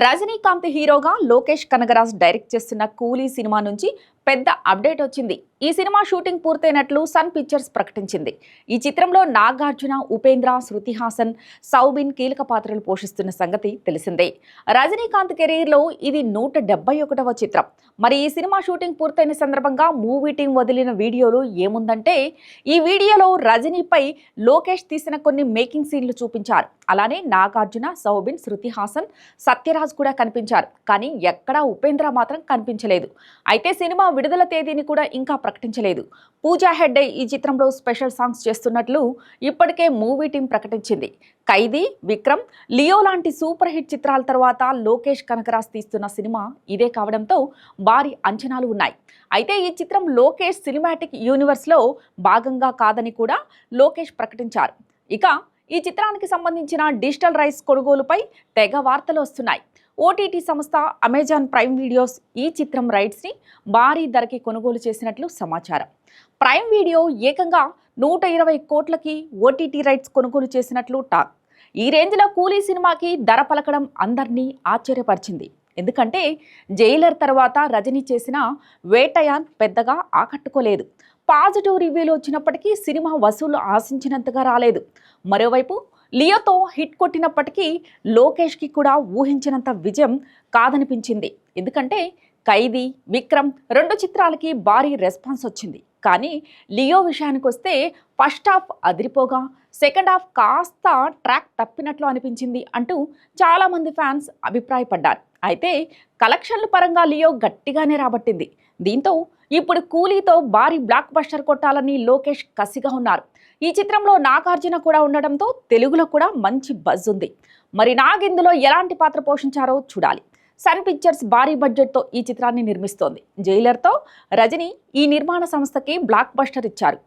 రజనీకాంత్ హీరోగా లోకేష్ కనగరాజ్ డైరెక్ట్ చేస్తున్న కూలీ సినిమా నుంచి పెద్ద అప్డేట్ వచ్చింది. ఈ సినిమా షూటింగ్ పూర్తయినట్లు సన్ పిక్చర్స్ ప్రకటించింది. ఈ చిత్రంలో నాగార్జున, ఉపేంద్ర, శృతి హాసన్, సౌబిన్ కీలక పాత్రలు పోషిస్తున్న సంగతి తెలిసిందే. రజనీకాంత్ కెరీర్లో ఇది 171వ చిత్రం. మరి ఈ సినిమా షూటింగ్ పూర్తయిన సందర్భంగా మూవీ టీం వదిలిన వీడియోలో ఏముందంటే, ఈ వీడియోలో రజనీపై లోకేష్ తీసిన కొన్ని మేకింగ్ సీన్లు చూపించారు. అలానే నాగార్జున, సౌబిన్, శృతి హాసన్, సత్యరాజ్ కూడా కనిపించారు. కానీ ఎక్కడా ఉపేంద్ర మాత్రం కనిపించలేదు. అయితే సినిమా విడుదల తేదీని కూడా ఇంకా ప్రకటించలేదు. పూజా హెగ్డే ఈ చిత్రంలో స్పెషల్ సాంగ్స్ చేస్తున్నట్లు ఇప్పటికే మూవీ టీం ప్రకటించింది. ఖైదీ, విక్రమ్, లియో లాంటి సూపర్ హిట్ చిత్రాల తర్వాత లోకేష్ కనగరాజ్ తీస్తున్న సినిమా ఇదే కావడంతో భారీ అంచనాలు ఉన్నాయి. అయితే ఈ చిత్రం లోకేష్ సినిమాటిక్ యూనివర్స్లో భాగంగా కాదని కూడా లోకేష్ ప్రకటించారు. ఇక ఈ చిత్రానికి సంబంధించిన డిజిటల్ రైట్స్ కొనుగోలుపై తెగ వార్తలు వస్తున్నాయి. ఓటీటీ సంస్థ అమెజాన్ ప్రైమ్ వీడియోస్ ఈ చిత్రం రైట్స్ని భారీ ధరకి కొనుగోలు చేసినట్లు సమాచారం. ప్రైమ్ వీడియో ఏకంగా 120 కోట్లకి ఓటీటీ రైట్స్ కొనుగోలు చేసినట్లు టాక్. ఈ రేంజ్లో కూలీ సినిమాకి ధర పలకడం అందరినీ ఆశ్చర్యపరిచింది. ఎందుకంటే జైలర్ తర్వాత రజనీ చేసిన వేటయాన్ పెద్దగా ఆకట్టుకోలేదు. పాజిటివ్ రివ్యూలు వచ్చినప్పటికీ సినిమా వసూలు ఆశించినంతగా రాలేదు. మరోవైపు లియోతో హిట్ కొట్టినప్పటికీ లోకేష్కి కూడా ఊహించినంత విజయం కాదనిపించింది. ఎందుకంటే ఖైదీ, విక్రమ్ 2 చిత్రాలకి భారీ రెస్పాన్స్ వచ్చింది. కానీ లియో విషయానికి వస్తే ఫస్ట్ హాఫ్ అదిరిపోగా సెకండ్ హాఫ్ కాస్త ట్రాక్ తప్పినట్లు అనిపించింది అంటూ చాలామంది ఫ్యాన్స్ అభిప్రాయపడ్డారు. అయితే కలెక్షన్ల పరంగా లియో గట్టిగానే రాబట్టింది. దీంతో ఇప్పుడు కూలీతో భారీ బ్లాక్ బస్టర్ కొట్టాలని లోకేష్ కసిగా ఉన్నారు. ఈ చిత్రంలో నాగార్జున కూడా ఉండడంతో తెలుగులో కూడా మంచి బజ్ ఉంది. మరి నాగ్ ఇందులో ఎలాంటి పాత్ర పోషించారో చూడాలి. సన్ పిక్చర్స్ భారీ బడ్జెట్తో ఈ చిత్రాన్ని నిర్మిస్తోంది. జైలర్తో రజనీ ఈ నిర్మాణ సంస్థకి బ్లాక్ బస్టర్ ఇచ్చారు.